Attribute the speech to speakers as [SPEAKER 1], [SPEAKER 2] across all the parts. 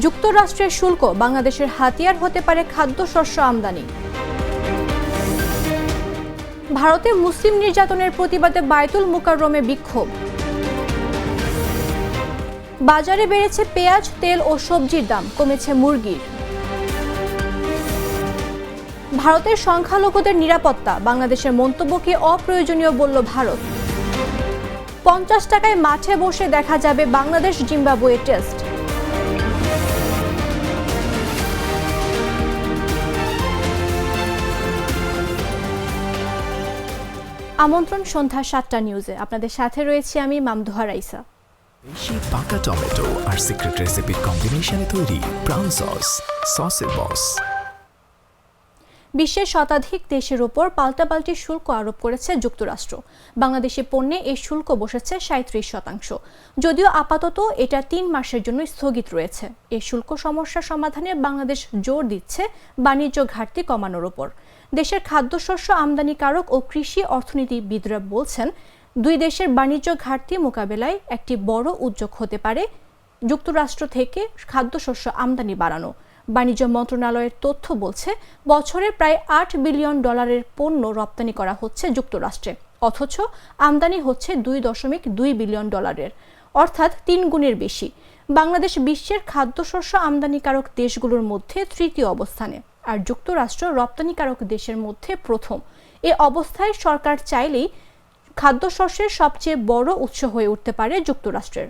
[SPEAKER 1] যুক্তরাষ্ট্রের শুল্ক বাংলাদেশের হাতিয়ার হতে পারে খাদ্যশস্য আমদানি। ভারতে মুসলিম নির্যাতনের প্রতিবাদে বায়তুল মুকাররমে বিক্ষোভ। বাজারে বেড়েছে পেঁয়াজ, তেল ও সবজির দাম, কমেছে মুরগির। ভারতের সংখ্যালঘুদের নিরাপত্তা, বাংলাদেশের মন্তব্যকে অপ্রয়োজনীয় বলল ভারত। 50 টাকায় মাঠে বসে দেখা যাবে বাংলাদেশ জিম্বাবুয়ে টেস্ট। আমন্ত্রণ সন্ধ্যা 7টা নিউজে। আপনাদের সাথে রয়েছি আমি মামদুহা রাইসা।
[SPEAKER 2] বেশি পাকা টমেটো আর সিক্রেট রেসিপির কম্বিনেশনে তৈরি ব্রাউন সসের বস।
[SPEAKER 1] বিশ্বের শতাধিক দেশের ওপর পাল্টাপাল্টি শুল্ক আরোপ করেছে যুক্তরাষ্ট্র। বাংলাদেশি পণ্যে এই শুল্ক বসেছে 37%। যদিও আপাতত এটা 3 মাসের জন্য স্থগিত রয়েছে। এই শুল্ক সমস্যা সমাধানে বাংলাদেশ জোর দিচ্ছে বাণিজ্য ঘাটতি কমানোর ওপর। দেশের খাদ্যশস্য আমদানিকারক ও কৃষি অর্থনীতিবিদরা বলছেন, দুই দেশের বাণিজ্য ঘাটতি মোকাবেলায় একটি বড় উদ্যোগ হতে পারে যুক্তরাষ্ট্র থেকে খাদ্যশস্য আমদানি বাড়ানো। বাণিজ্য মন্ত্রণালয়ের তথ্য বলছে, বছরে প্রায় $8 বিলিয়ন পণ্য রপ্তানি করা হচ্ছে যুক্তরাষ্ট্রে, অথচ আমদানি হচ্ছে $2.2 বিলিয়ন, অর্থাৎ 3 গুণের বেশি। বাংলাদেশ বিশ্বের খাদ্যশস্য আমদানিকারক দেশগুলোর মধ্যে তৃতীয় অবস্থানে, আর যুক্তরাষ্ট্র রপ্তানিকারক দেশের মধ্যে প্রথম। এ অবস্থায় সরকার চাইলেই খাদ্যশস্যের সবচেয়ে বড় উৎস হয়ে উঠতে পারে যুক্তরাষ্ট্রের।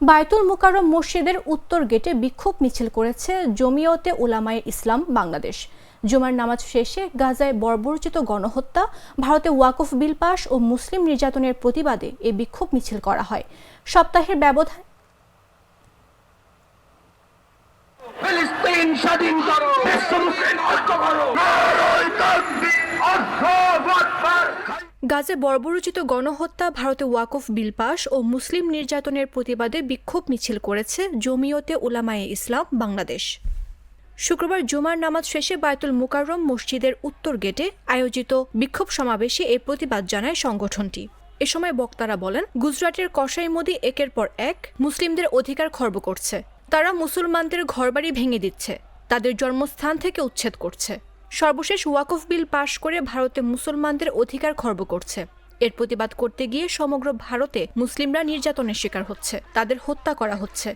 [SPEAKER 1] বায়তুল মুকাররম মসজিদের উত্তর গেটে বিক্ষোভ মিছিল করেছে জমিয়তে উলামায়ে ইসলাম বাংলাদেশ। জুমার নামাজ শেষে গাজায় বর্বরোচিত গণহত্যা, ভারতে ওয়াকফ বিল পাস ও মুসলিম নির্যাতনের প্রতিবাদে এই বিক্ষোভ মিছিল করা হয়। সপ্তাহের ব্যবধান
[SPEAKER 3] ফিলিস্তিন স্বাধীন করো, বিশ্ব মুসলিম ঐক্য করো, নারায়ে তাকবীর, আল্লাহু আকবার।
[SPEAKER 1] গাজে বর্বরোচিত গণহত্যা, ভারতে ওয়াকফ বিল পাস ও মুসলিম নির্যাতনের প্রতিবাদে বিক্ষোভ মিছিল করেছে জমিয়তে উলামায়ে ইসলাম বাংলাদেশ। শুক্রবার জুমার নামাজ শেষে বায়তুল মুকাররম মসজিদের উত্তর গেটে আয়োজিত বিক্ষোভ সমাবেশে এই প্রতিবাদ জানায় সংগঠনটি। এ সময় বক্তারা বলেন, গুজরাটের কসাইমোদি একের পর এক মুসলিমদের অধিকার খর্ব করছে। তারা মুসলমানদের ঘরবাড়ি ভেঙে দিচ্ছে, তাদের জন্মস্থান থেকে উচ্ছেদ করছে। সর্বশেষ ওয়াকফ বিল পাশ করে ভারতে মুসলমানদের অধিকার খর্ব করছে। এর প্রতিবাদ করতে গিয়ে সমগ্র ভারতে মুসলিমরা নির্যাতনের শিকার হচ্ছে, তাদের হত্যা করা হচ্ছে।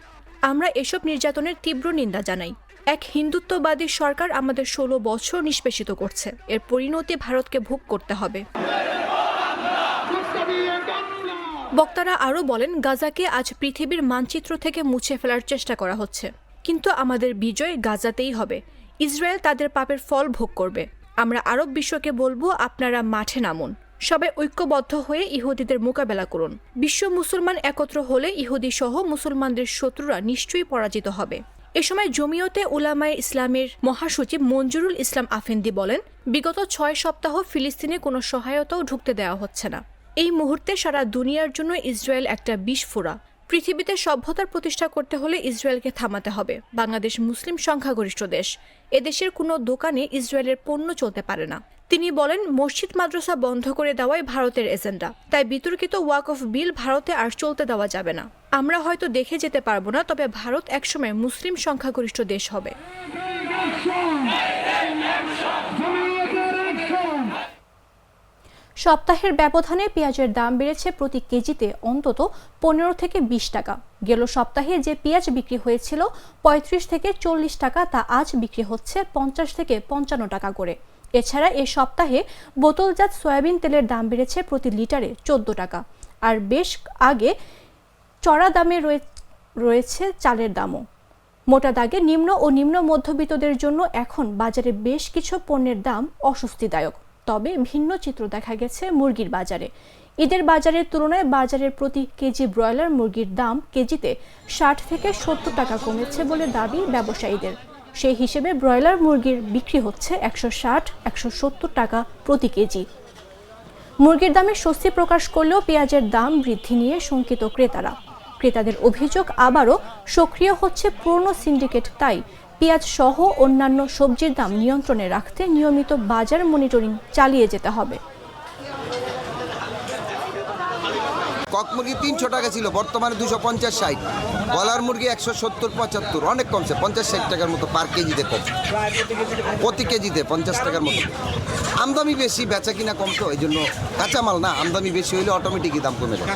[SPEAKER 1] আমরা এসব নির্যাতনের তীব্র নিন্দা জানাই। এক হিন্দুত্ববাদী সরকার আমাদের 16 বছর নিষ্পেষিত করছে, এর পরিণতি ভারতকে ভোগ করতে হবে। বক্তারা আরও বলেন, গাজাকে আজ পৃথিবীর মানচিত্র থেকে মুছে ফেলার চেষ্টা করা হচ্ছে, কিন্তু আমাদের বিজয় গাজাতেই হবে। ইসরায়েল তাদের পাপের ফল ভোগ করবে। আমরা আরব বিশ্বকে বলবো, আপনারা মাঠে নামুন, সবাই ঐক্যবদ্ধ হয়ে ইহুদিদের মোকাবেলা করুন। বিশ্ব মুসলমান একত্র হলে ইহুদি সহ মুসলমানদের শত্রুরা নিশ্চয়ই পরাজিত হবে। এ সময় জমিয়তে উলামায়ে ইসলামের মহাসচিব মঞ্জুরুল ইসলাম আফেন্দি বলেন, বিগত 6 সপ্তাহ ফিলিস্তিনে কোনো সহায়তাও ঢুকতে দেওয়া হচ্ছে না। এই মুহূর্তে সারা দুনিয়ার জন্য ইসরায়েল একটা বিস্ফোরা। পৃথিবীতে সভ্যতার প্রতিষ্ঠা করতে হলে ইসরায়েলকে থামাতে হবে। বাংলাদেশ মুসলিম সংখ্যাগরিষ্ঠ দেশ, এদেশের কোনো দোকানে ইসরায়েলের পণ্য চলতে পারে না। তিনি বলেন, মসজিদ মাদ্রাসা বন্ধ করে দেওয়াই ভারতের এজেন্ডা, তাই বিতর্কিত ওয়াকফ বিল ভারতে আর চলতে দেওয়া যাবে না। আমরা হয়তো দেখে যেতে পারবো না, তবে ভারত একসময় মুসলিম সংখ্যাগরিষ্ঠ দেশ হবে। সপ্তাহের ব্যবধানে পেঁয়াজের দাম বেড়েছে প্রতি কেজিতে অন্তত 15 থেকে 20 টাকা। গেল সপ্তাহে যে পেঁয়াজ বিক্রি হয়েছিল 35 থেকে 40 টাকা, তা আজ বিক্রি হচ্ছে 50 থেকে 55 টাকা করে। এছাড়া এ সপ্তাহে বোতলজাত সয়াবিন তেলের দাম বেড়েছে প্রতি লিটারে 14 টাকা। আর বেশ আগে চড়া দামে রয়েছে চালের দামও। মোটা দাগে নিম্ন ও নিম্ন মধ্যবিত্তদের জন্য এখন বাজারে বেশ কিছু পণ্যের দাম অস্বস্তিদায়ক। তবে ভিন্ন চিত্র দেখা গেছে মুরগির বাজারে। ঈদের বাজারের তুলনায় বাজারের প্রতি কেজি ব্রয়লার মুরগির দাম কেজিতে 60 থেকে 70 টাকা কমেছে বলে দাবি ব্যবসায়ীদের। সেই হিসেবে ব্রয়লার মুরগির বিক্রি হচ্ছে 160-170 টাকা প্রতি কেজি। মুরগির দামে স্বস্তি প্রকাশ করলেও পেঁয়াজের দাম বৃদ্ধি নিয়ে শঙ্কিত ক্রেতারা। ক্রেতাদের অভিযোগ, আবারও সক্রিয় হচ্ছে পুরনো সিন্ডিকেট, তাই পেঁয়াজ সহ অন্যান্য সবজির দাম নিয়ন্ত্রণে রাখতে নিয়মিত বাজার মনিটরিং চালিয়ে যেতে হবে।
[SPEAKER 4] কক মুরগি ৩০০ টাকা ছিল, বর্তমানে 250-60। ব্রয়লার মুরগি 170-75, অনেক কমছে, 50-60 টাকার মতো পার কেজিতে কম, প্রতি কেজিতে 50 টাকার মতো। আমদানি বেশি, বেচা কিনা কম, তো এই জন্য কাঁচামাল না, আমদানি বেশি হইলে অটোমেটিকই দাম কমে যায়।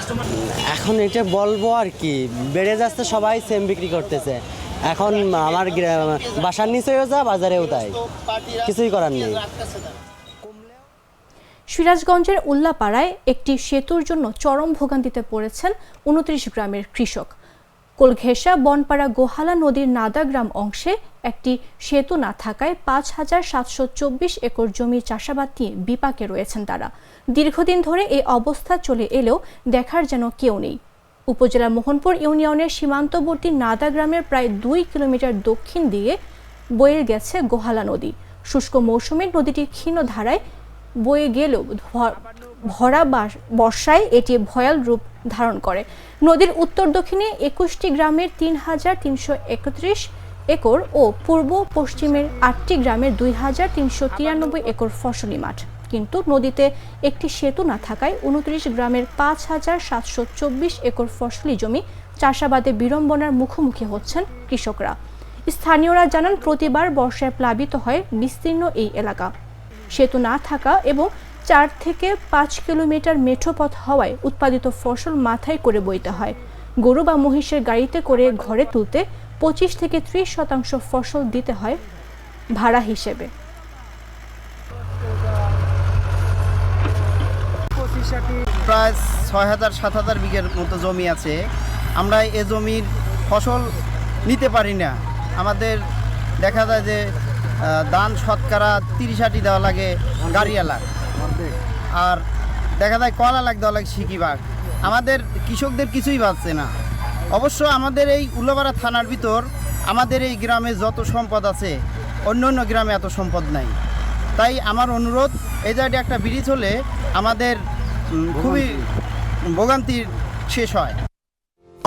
[SPEAKER 5] এখন এটা বলবো আর কি, বেড়ে যাচ্ছে, সবাই সেম বিক্রি করতেছে। এখন আমার বাসার নিচেও যা, বাজারেও তাই, কিছুই করার নেই।
[SPEAKER 1] সিরাজগঞ্জের উল্লাপাড়ায় একটি সেতুর জন্য চরম ভোগান্তিতে পড়েছেন 29 গ্রামের কৃষক। কোলঘেঁষা বনপাড়া গোহালা নদীর নাদা গ্রাম অংশে একটি সেতু না থাকায় 5,724 একর জমি চাষাবাদ নিয়ে বিপাকে রয়েছেন তারা। দীর্ঘদিন ধরে এই অবস্থা চলে এলেও দেখার যেন কেউ নেই। উপজেলার মোহনপুর ইউনিয়নের সীমান্তবর্তী নাদা গ্রামের প্রায় 2 কিলোমিটার দক্ষিণ দিকে বয়ে গেছে গোহালা নদী। শুষ্ক মৌসুমে নদীটি ক্ষীণ ধারায় বয়ে গেলেও ভরা বর্ষায় এটি ভয়াল রূপ ধারণ করে। নদীর উত্তর দক্ষিণে 21টি গ্রামের 3,331 একর ও পূর্ব পশ্চিমের 8টি গ্রামের 2,393 একর ফসলি মাঠ। কিন্তু নদীতে একটি সেতু না থাকায় 29 গ্রামের 5,724 একর ফসলি জমি চাষাবাদে বিড়ম্বনার মুখোমুখি হচ্ছেন কৃষকরা। স্থানীয়রা জানান, প্রতিবার বর্ষায় প্লাবিত হয় বিস্তীর্ণ এই এলাকা। সেতু না থাকা এবং 4 থেকে 5 কিলোমিটার মেঠো পথ হওয়ায় উৎপাদিত ফসল মাথায় করে বইতে হয়। গরু বা মহিষের গাড়িতে করে ঘরে তুলতে 25 থেকে 30% ফসল দিতে হয় ভাড়া হিসেবে।
[SPEAKER 6] প্রায় 6,000-7,000 বিঘের মতো জমি আছে। আমরা এ জমির ফসল নিতে পারি না। আমাদের দেখা যায় যে ধান শতকরা 30-60 দেওয়া লাগে গাড়িওয়ালা, আর দেখা যায় কলা লাগ দেওয়া লাগে সিকিবাগ। আমাদের কৃষকদের কিছুই বাঁচছে না। অবশ্য আমাদের এই উল্লাপাড়া থানার ভিতর আমাদের এই গ্রামে যত সম্পদ আছে, অন্য অন্য গ্রামে এত সম্পদ নাই। তাই আমার অনুরোধ, এই জায়গায় একটা ব্রিজ হলে আমাদের খুবই ভোগান্তির শেষ হয়।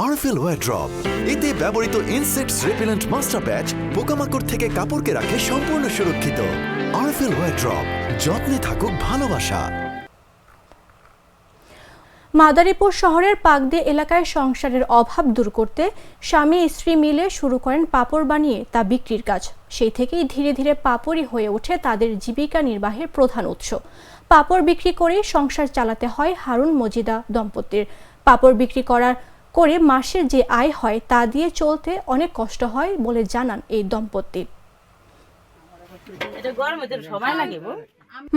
[SPEAKER 7] আরএফএল ওয়্যার ড্রপ, এতে ব্যবহৃত ইনসেক্টস রিপেলেন্ট মাস্টার ব্যাচ পোকামাকড় থেকে কাপড়কে রাখে সম্পূর্ণ সুরক্ষিত। আরএফএল ওয়্যার ড্রপ, যত্নে থাকুক ভালোবাসা।
[SPEAKER 1] মাদারীপুর শহরের পাকদে এলাকায় সংসারের অভাব দূর করতে স্বামী স্ত্রী মিলে শুরু করেন পাপড় বানিয়ে তা বিক্রির কাজ। সেই থেকেই ধীরে ধীরে পাপড়ই হয়ে ওঠে তাদের জীবিকা নির্বাহের প্রধান উৎস। পাপড় বিক্রি করেই সংসার চালাতে হয় হারুন মজিদা দম্পতির। পাপড় বিক্রি করে মাসের যে আয় হয় তা দিয়ে চলতে অনেক কষ্ট হয় বলে জানান এই দম্পতি।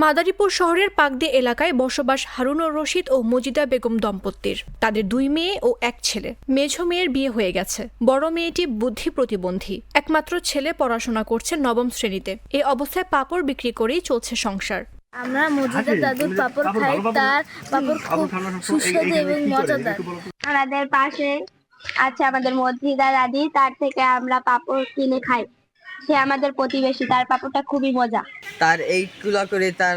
[SPEAKER 1] মাদারীপুর শহরের পাকদে এলাকায় বসবাস হারুনুর রশিদ ও মজিদা বেগম দম্পতির। তাদের 2 মেয়ে ও 1 ছেলে। মেঝো মেয়ের বিয়ে হয়ে গেছে, বড় মেয়েটি বুদ্ধি প্রতিবন্ধী। একমাত্র ছেলে পড়াশোনা করছে 9ম শ্রেণীতে। এই অবস্থায় পাপড় বিক্রি করেই চলছে সংসার।
[SPEAKER 8] আমরা মজিদা দাদুর পাপড় খাই, তার পাপড় খুব সুস্বাদু এবং মজাদার।
[SPEAKER 9] আমাদের পাশে আছে আমাদের মজিদা দাদি, তার থেকে আমরা পাপড় কিনে খাই। সে আমাদের প্রতিবেশী, তার পাপড়টা খুবই মজা।
[SPEAKER 10] তার এইগুলো করে তার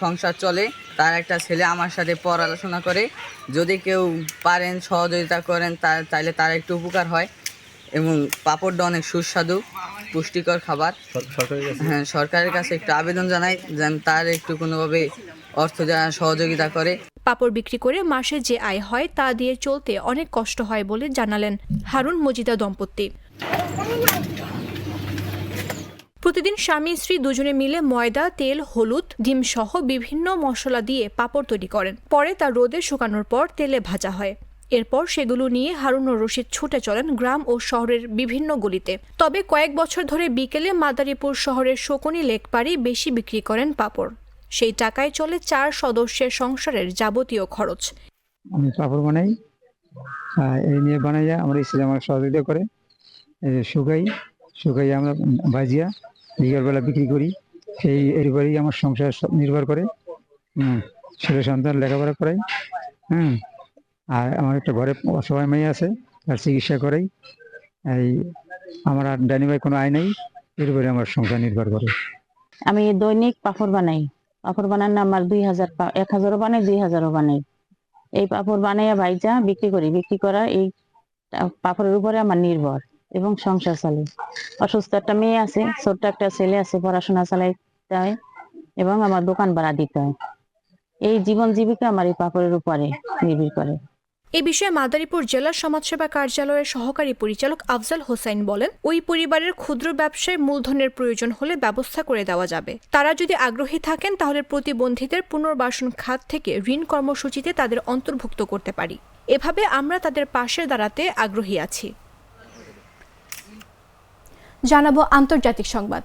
[SPEAKER 10] সংসার চলে। তার একটা ছেলে আমার সাথে পড়াশোনা করে। যদি কেউ পারেন সহযোগিতা করেন তাইলে তার একটু উপকার হয়। এবং পাপড়টা অনেক সুস্বাদু পুষ্টিকর খাবার। হ্যাঁ, সরকারের কাছে একটু আবেদন জানাই যেন তার একটু কোনোভাবে অর্থ সহযোগিতা করে।
[SPEAKER 1] পাপড় বিক্রি করে মাসে যে আয় হয় তা দিয়ে চলতে অনেক কষ্ট হয় বলে জানালেন হারুন মজিদা দম্পতি। প্রতিদিন স্বামী স্ত্রী দুজনে মিলে ময়দা, তেল, হলুদ, ডিম সহ বিভিন্ন মশলা দিয়ে পাপড় তৈরি করেন। পরে তা রোদে শুকানোর পর তেলে ভাজা হয়। এরপর সেগুলো নিয়ে হারুনুর রশিদ ছুটে চলেন গ্রাম ও শহরের বিভিন্ন গলিতে। তবে কয়েক বছর ধরে বিকেলে মাদারীপুর শহরের শকুনি লেকপাড়ি বেশি বিক্রি করেন পাপড়। সেই টাকায় চলে 4 সদস্যের সংসারের যাবতীয় খরচ।
[SPEAKER 11] আমি পাপড় বানাই, এই নিয়ে বানাইয়া আমার স্ত্রী আমার সহযোগিতা করে। শুকাই আমরা ভাজিয়া বিকেলবেলা বিক্রি করি। এরপরেই আমার সংসার নির্ভর করে। ছেলে সন্তান লেখাপড়া করাই। আর আমার একটা ঘরে অসহায় মেয়ে আছে, তার চিকিৎসা করাই। আমার আর ডাইনি ভাই কোনো আয় নেই, এরপরে আমার সংসার নির্ভর করে।
[SPEAKER 12] আমি দৈনিক পাপড় বানাই। পাপড় বানানো আমার 1000 বানাই, 2000 বানাই। এই পাপড় বানাইয়া ভাইজা বিক্রি করি। বিক্রি করা এই পাপড়ের উপরে আমার নির্ভর। এবং সংসার চলে। অসুস্থ একটা মেয়ে আছে, ছোট্ট একটা ছেলে আছে, পড়াশোনা চালাইতে হয় এবং আমার দোকান ভাড়া দিতে হয়। এই জীবন জীবিকা আমার এই পাপড়ের উপরে নির্ভর করে।
[SPEAKER 1] এ বিষয়ে মাদারীপুর জেলা সমাজসেবা কার্যালয়ের সহকারী পরিচালক আফজাল হোসাইন বলেন, ওই পরিবারের ক্ষুদ্র ব্যবসায় মূলধনের প্রয়োজন হলে ব্যবস্থা করে দেওয়া যাবে। তারা যদি আগ্রহী থাকেন তাহলে প্রতিবন্ধীদের পুনর্বাসন খাত থেকে ঋণ কর্মসূচিতে তাদের অন্তর্ভুক্ত করতে পারি। এভাবে আমরা তাদের পাশে দাঁড়াতে আগ্রহী আছি। জানাবো আন্তর্জাতিক সংবাদ।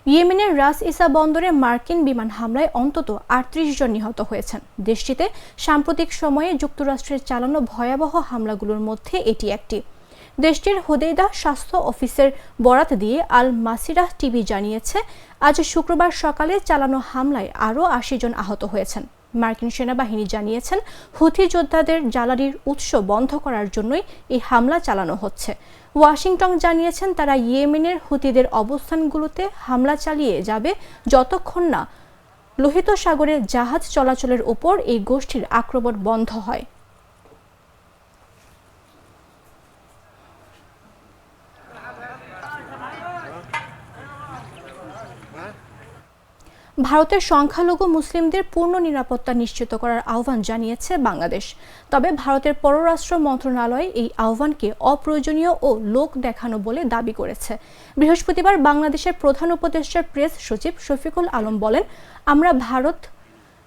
[SPEAKER 1] ইয়েমেনের রাস ইসা বন্দরে মার্কিন বিমান হামলায় অন্তত ৩৮ জন নিহত হয়েছেন। দেশটিতে সাম্প্রতিক সময়ে যুক্তরাষ্ট্রের চালানো ভয়াবহ হামলাগুলোর মধ্যে এটি একটি। দেশটির হোদেইদা স্বাস্থ্য অফিসের বরাত দিয়ে আল মাসিরাহ টিভি জানিয়েছে, আজ শুক্রবার সকালে চালানো হামলায় আরও ৮০ জন আহত হয়েছেন। মার্কিন সেনাবাহিনী জানিয়েছেন, হুথি যোদ্ধাদের জ্বালানির উৎস বন্ধ করার জন্যই এই হামলা চালানো হচ্ছে। ওয়াশিংটন জানিয়েছেন, তারা ইয়েমেনের হুতিদের অবস্থানগুলোতে হামলা চালিয়ে যাবে যতক্ষণ না লোহিত সাগরে জাহাজ চলাচলের উপর এই গোষ্ঠীর আক্রমণ বন্ধ হয়। ভারতের সংখ্যালঘু মুসলিমদের পূর্ণ নিরাপত্তা নিশ্চিত করার আহ্বান জানিয়েছে বাংলাদেশ। তবে ভারতের পররাষ্ট্র মন্ত্রণালয় এই আহ্বানকে অপ্রয়োজনীয় ও লোক দেখানো বলে দাবি করেছে। বৃহস্পতিবার বাংলাদেশের প্রধান উপদেষ্টার প্রেস সচিব শফিকুল আলম বলেন, আমরা ভারত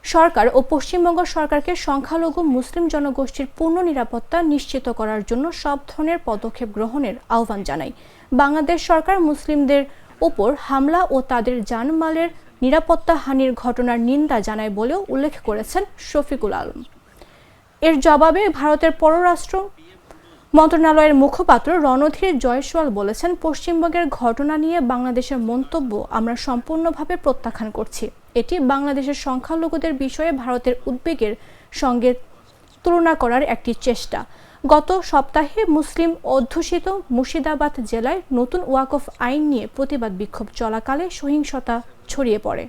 [SPEAKER 1] সরকার ও পশ্চিমবঙ্গ সরকারকে সংখ্যালঘু মুসলিম জনগোষ্ঠীর পূর্ণ নিরাপত্তা নিশ্চিত করার জন্য সব ধরনের পদক্ষেপ গ্রহণের আহ্বান জানাই। বাংলাদেশ সরকার মুসলিমদের উপর হামলা ও তাদের জানমালের নিরাপত্তা হানির ঘটনার নিন্দা জানায় বলেও উল্লেখ করেছেন শফিকুল আলম। এর জবাবে ভারতের পররাষ্ট্র মন্ত্রণালয়ের মুখপাত্র রণধীর জয়সওয়াল বলেছেন, পশ্চিমবঙ্গের ঘটনা নিয়ে বাংলাদেশের মন্তব্য আমরা সম্পূর্ণভাবে প্রত্যাখ্যান করছি। এটি বাংলাদেশের সংখ্যালঘুদের বিষয়ে ভারতের উদ্বেগের সঙ্গে তুলনা করার একটি চেষ্টা। গত সপ্তাহে মুসলিম অধ্যুষিত মুর্শিদাবাদ জেলায় নতুন ওয়াকফ আইন নিয়ে প্রতিবাদ বিক্ষোভ চলাকালে সহিংসতা ছড়িয়ে পড়ে।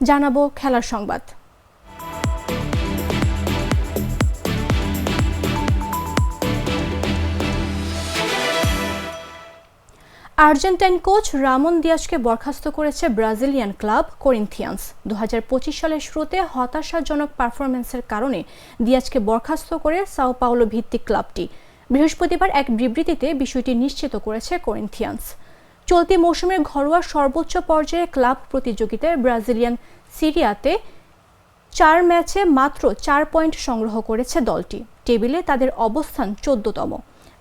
[SPEAKER 1] জানাবো খেলার সংবাদ। আর্জেন্টাইন কোচ রামন দিয়াজকে বরখাস্ত করেছে ব্রাজিলিয়ান ক্লাব করিন্থিয়ান্স। ২০২৫ সালের শুরুতে হতাশাজনক পারফরম্যান্সের কারণে দিয়াজকে বরখাস্ত করে সাও পাওলো ভিত্তিক ক্লাবটি। বৃহস্পতিবার এক বিবৃতিতে বিষয়টি নিশ্চিত করেছে করিন্থিয়ান্স। চলতি মৌসুমের ঘরোয়া সর্বোচ্চ পর্যায়ে ক্লাব প্রতিযোগিতায় ব্রাজিলিয়ান সিরিয়াতে ৪ ম্যাচে মাত্র ৪ পয়েন্ট সংগ্রহ করেছে দলটি। টেবিলে তাদের অবস্থান ১৪তম।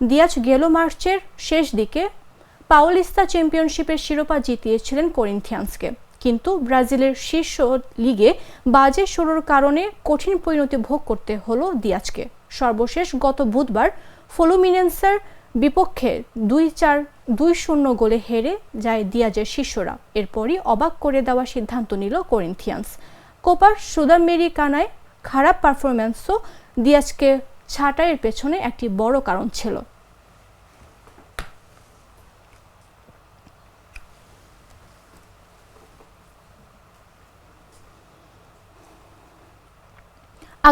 [SPEAKER 1] দিয়াজ গেল মার্চের শেষ দিকে পাওলিস্তা চ্যাম্পিয়নশিপের শিরোপা জিতিয়েছিলেন করিন্থিয়ান্সকে, কিন্তু ব্রাজিলের শীর্ষ লিগে বাজে শুরুর কারণে কঠিন পরিণতি ভোগ করতে হলো দিয়াজকে। সর্বশেষ গত বুধবার ফ্লুমিনেন্সের বিপক্ষে ২-০ গোলে হেরে যায় দিয়াজের শিষ্যরা। এরপরই অবাক করে দেওয়ার সিদ্ধান্ত নিল করিন্থিয়ান্স। কোপা সুদামেরিকানায় খারাপ পারফরম্যান্সও দিয়াজকে ছাঁটাইয়ের পেছনে একটি বড় কারণ ছিল।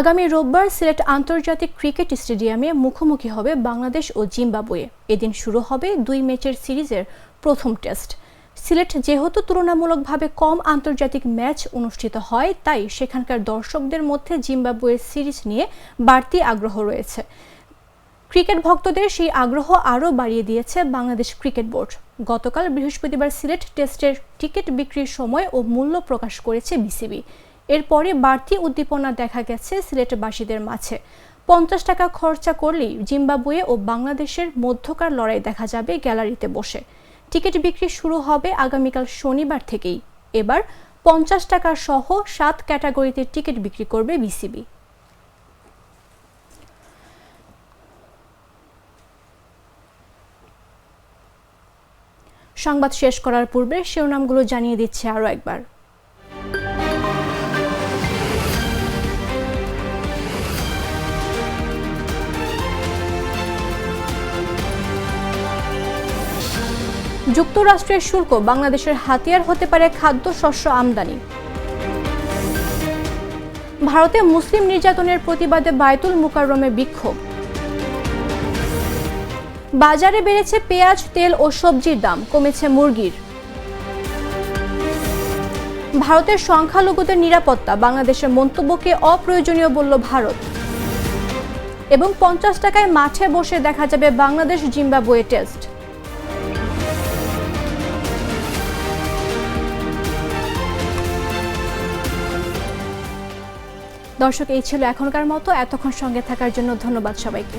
[SPEAKER 1] আগামী রোববার সিলেট আন্তর্জাতিক ক্রিকেট স্টেডিয়ামে মুখোমুখি হবে বাংলাদেশ ও জিম্বাবুয়ে। এদিন শুরু হবে ২ ম্যাচের সিরিজের প্রথম টেস্ট। সিলেট যেহেতু তুলনামূলকভাবে কম আন্তর্জাতিক ম্যাচ অনুষ্ঠিত হয়, তাই সেখানকার দর্শকদের মধ্যে জিম্বাবুয়ের সিরিজ নিয়ে বাড়তি আগ্রহ রয়েছে। ক্রিকেট ভক্তদের সেই আগ্রহ আরও বাড়িয়ে দিয়েছে বাংলাদেশ ক্রিকেট বোর্ড। গতকাল বৃহস্পতিবার সিলেট টেস্টের টিকিট বিক্রির সময় ও মূল্য প্রকাশ করেছে বিসিবি। এরপরে বাড়তি উদ্দীপনা দেখা গেছে সিলেটবাসীদের মাঝে। ৫০ টাকা খরচা করলেই জিম্বাবুয়ে ও বাংলাদেশের মধ্যকার লড়াই দেখা যাবে গ্যালারিতে বসে। টিকিট বিক্রি শুরু হবে আগামীকাল শনিবার থেকেই। এবার ৫০ টাকা সহ ৭ ক্যাটাগরিতে টিকিট বিক্রি করবে বিসিবি। সংবাদ শেষ করার পূর্বে শিরোনামগুলো জানিয়ে দিচ্ছে আরও একবার। যুক্তরাষ্ট্রের শুল্ক বাংলাদেশের হাতিয়ার হতে পারে খাদ্যশস্য আমদানি। ভারতে মুসলিম নির্যাতনের প্রতিবাদে বায়তুল মুকাররমে বিক্ষোভ। বাজারে বেড়েছে পেঁয়াজ, তেল ও সবজির দাম, কমেছে মুরগির। ভারতের সংখ্যালঘুদের নিরাপত্তা, বাংলাদেশের মন্তব্যকে অপ্রয়োজনীয় বলল ভারত। এবং 50 টাকায় মাঠে বসে দেখা যাবে বাংলাদেশ জিম্বাবুয়ে টেস্ট। দর্শক, এই ছিল এখনকার মতো। এতক্ষণ সঙ্গে থাকার জন্য ধন্যবাদ সবাইকে।